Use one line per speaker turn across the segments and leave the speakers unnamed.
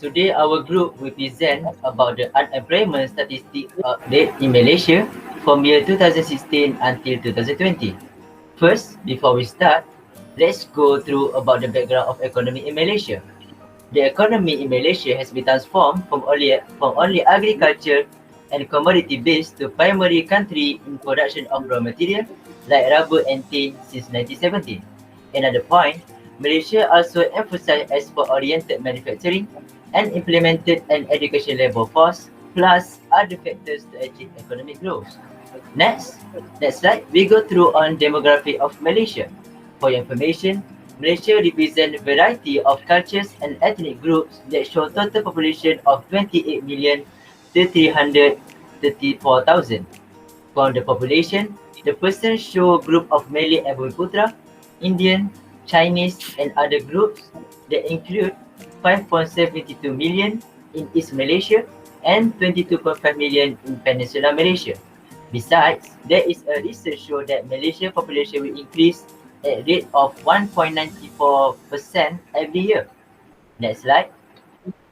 Today our group will present about the unemployment statistics update in Malaysia from year 2016 until 2020. First, before we start, let's go through about the background of economy in Malaysia. The economy in Malaysia has been transformed from only agriculture and commodity based to primary country in production of raw material like rubber and tin since 1970. Another point, Malaysia also emphasized export-oriented manufacturing and implemented an education labor force plus other factors to achieve economic growth. Next slide, we go through on demography of Malaysia. For your information, Malaysia represents a variety of cultures and ethnic groups that show total population of 28,334,000. From the population, the person show group of Malay and Bumiputera, Indian, Chinese, and other groups that include 5.72 million in East Malaysia and 22.5 million in Peninsular Malaysia. Besides, there is a research show that Malaysia population will increase at a rate of 1.94% every year. Next slide.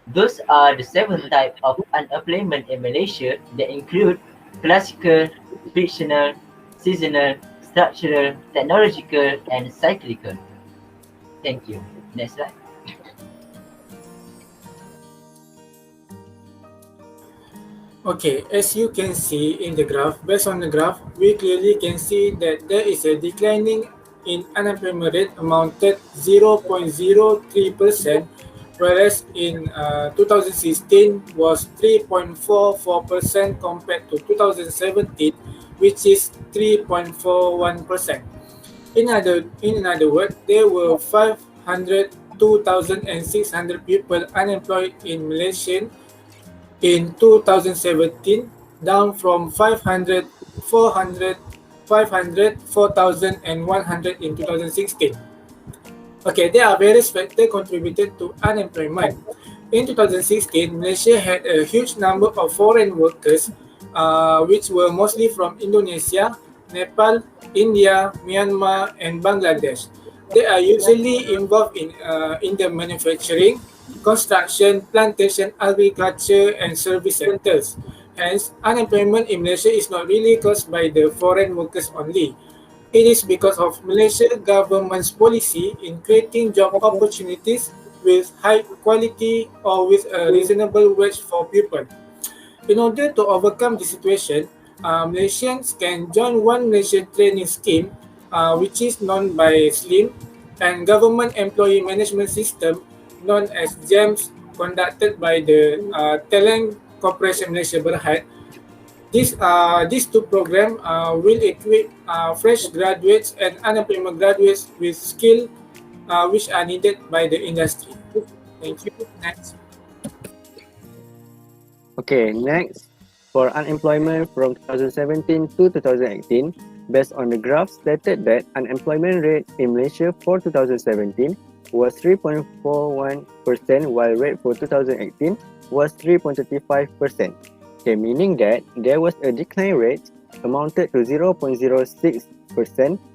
Those are the 7 types of unemployment in Malaysia that include classical, frictional, seasonal, structural, technological, and cyclical. Thank you. Next slide.
Okay, as you can see in the graph, based on the graph, we clearly can see that there is a declining in unemployment rate amounted 0.03%, whereas in 2016 was 3.44% compared to 2017, which is 3.41%. In other words, there were 502,600 people unemployed in Malaysia in 2017, down from 4,100 in 2016. Okay, there are various factors contributed to unemployment. In 2016, Malaysia had a huge number of foreign workers, which were mostly from Indonesia, Nepal, India, Myanmar, and Bangladesh. They are usually involved in the manufacturing, construction, plantation, agriculture, and service sectors. Hence, unemployment in Malaysia is not really caused by the foreign workers only. It is because of Malaysia government's policy in creating job opportunities with high quality or with a reasonable wage for people. In order to overcome the situation, Malaysians can join One Malaysia training scheme, which is known by SLIM, and government employee management system known as GEMS, conducted by the Talent Corporation Malaysia Berhad. These two programs will equip fresh graduates and unemployment graduates with skills which are needed by the industry. Thank you. Next.
Okay, next. For unemployment from 2017 to 2018, based on the graph stated that unemployment rate in Malaysia for 2017 was 3.41%, while rate for 2018 was 3.35%. Okay, meaning that there was a decline rate amounted to 0.06%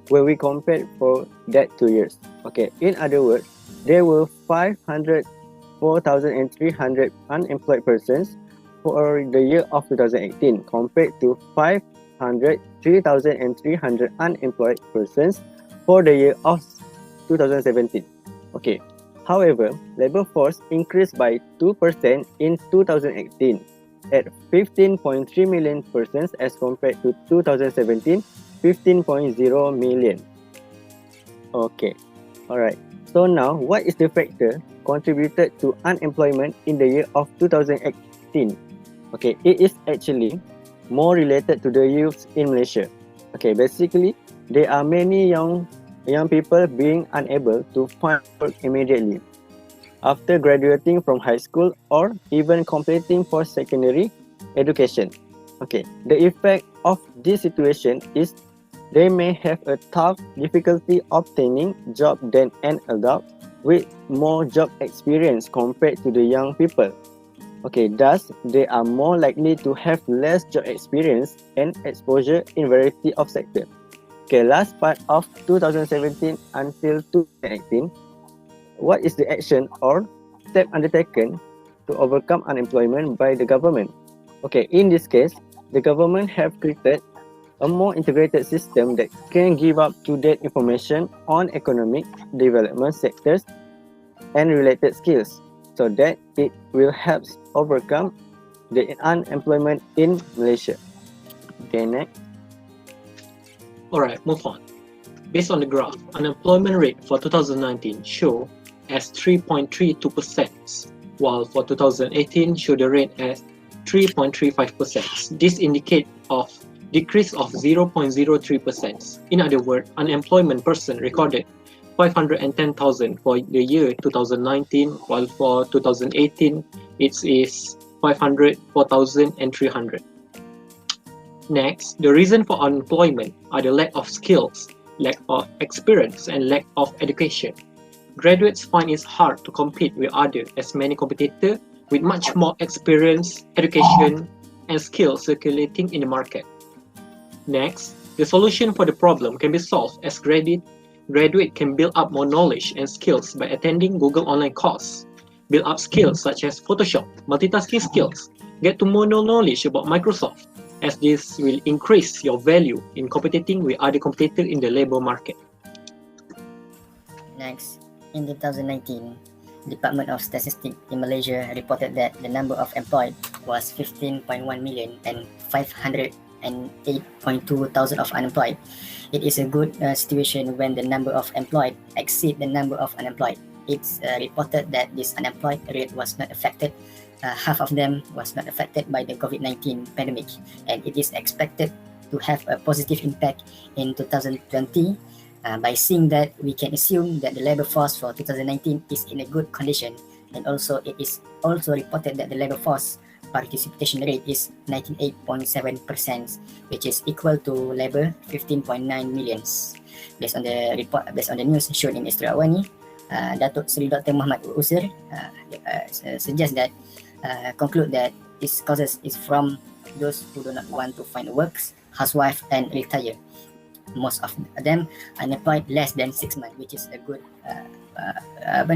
when we compared for that 2 years. Okay, in other words, there were 504,300 unemployed persons for the year of 2018 compared to 503,300 unemployed persons for the year of 2017. Okay, however, labor force increased by 2% in 2018 at 15.3 million persons as compared to 2017, 15.0 million. Okay, alright. So now, what is the factor contributed to unemployment in the year of 2018? Okay, it is actually more related to the youth in Malaysia. Okay, basically, there are many young people being unable to find work immediately after graduating from high school or even completing post-secondary education. Okay, the effect of this situation is they may have a tough difficulty obtaining job than an adult with more job experience compared to the young people. Okay, thus they are more likely to have less job experience and exposure in variety of sectors. Okay, last part of 2017 until 2018, what is the action or step undertaken to overcome unemployment by the government. Okay, in this case, the government have created a more integrated system that can give up-to-date information on economic development sectors and related skills so that it will help overcome the unemployment in Malaysia. Okay, next.
Alright, move on. Based on the graph, unemployment rate for 2019 show as 3.32%, while for 2018 show the rate as 3.35%. This indicates of decrease of 0.03%. In other words, unemployment person recorded 510,000 for the year 2019, while for 2018 it is 504,300. Next, the reason for unemployment are the lack of skills, lack of experience, and lack of education. Graduates find it hard to compete with others as many competitors with much more experience, education, and skills circulating in the market. Next, the solution for the problem can be solved as graduate can build up more knowledge and skills by attending Google online course, build up skills such as Photoshop, multitasking skills, get to more knowledge about Microsoft, as this will increase your value in competing with other competitors in the labor market.
Next, in 2019, Department of Statistics in Malaysia reported that the number of employed was 15.1 million and 508.2 thousand of unemployed. It is a good situation when the number of employed exceed the number of unemployed. It's reported that this unemployed rate was not affected. Half of them was not affected by the COVID-19 pandemic, and it is expected to have a positive impact in 2020. By seeing that, we can assume that the labor force for 2019 is in a good condition, and also it is also reported that the labor force participation rate is 98.7%, which is equal to labor 15.9 millions. Based on the news shown in Astro Awani, Datuk Seri Dr. Muhammad Usir suggests that conclude that this causes is from those who do not want to find works, housewife, and retire. Most of them unemployed less than 6 months, which is a good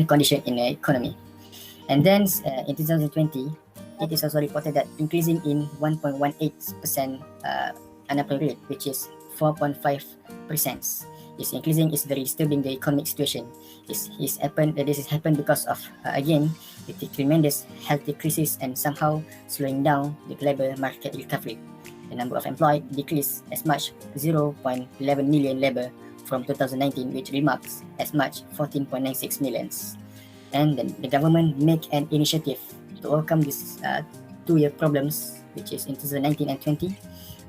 condition in the economy. And then in 2020, it is also reported that increasing in 1.18% unemployment rate, which is 4.5%. This increasing is very disturbing the economic situation. This has happened because of again the tremendous health crisis and somehow slowing down the labor market recovery. The number of employed decreased as much 0.11 million labor from 2019, which remarks as much 14.96 millions. And then the government make an initiative to overcome these 2-year problems, which is in 2019 and 20,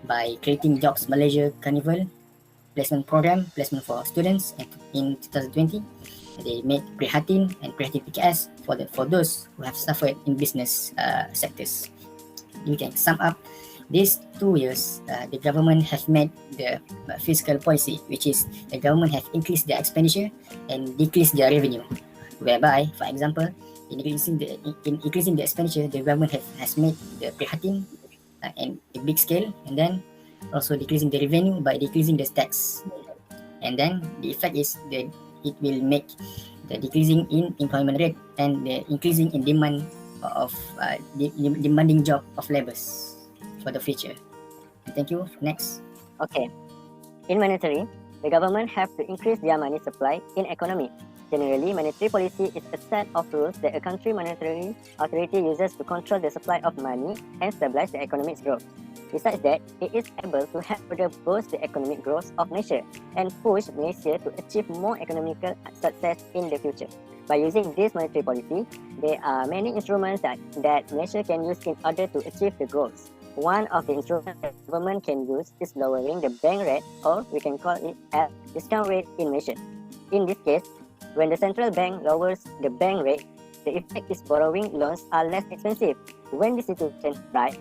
by creating Jobs Malaysia Carnival placement program, placement for students. And in 2020, they made Prihatin and Prihatin PKS for those who have suffered in business sectors. You can sum up these 2 years, the government have made the fiscal policy, which is the government have increased their expenditure and decreased their revenue. Whereby, for example, in increasing the expenditure, the government has made the Prihatin in a big scale, and then also decreasing the revenue by decreasing the tax. And then the effect is that it will make the decreasing in employment rate and the increasing in demand of demanding job of laborers for the future. Thank you. Next.
Okay. In monetary, the government have to increase their money supply in economy. Generally, monetary policy is a set of rules that a country monetary authority uses to control the supply of money and stabilize the economic growth. Besides that, it is able to help further boost the economic growth of Malaysia and push Malaysia to achieve more economical success in the future. By using this monetary policy, there are many instruments that Malaysia can use in order to achieve the goals. One of the instruments that the government can use is lowering the bank rate, or we can call it a discount rate in Malaysia. In this case, when the central bank lowers the bank rate, the effect is borrowing loans are less expensive. When the situation is right,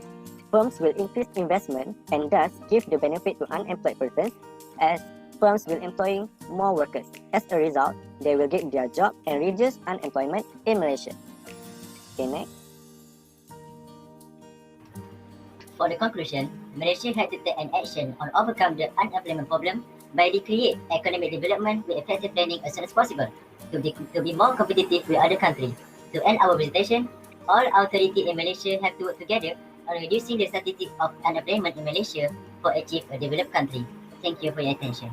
firms will increase investment and thus give the benefit to unemployed persons, as firms will employ more workers. As a result, they will get their job and reduce unemployment in Malaysia. Okay, next.
For the conclusion, Malaysia had to take an action on overcome the unemployment problem by create economic development with effective planning as soon as possible to be more competitive with other countries. To end our presentation, all authorities in Malaysia have to work together on reducing the statistic of unemployment in Malaysia for achieve a developed country. Thank you for your attention.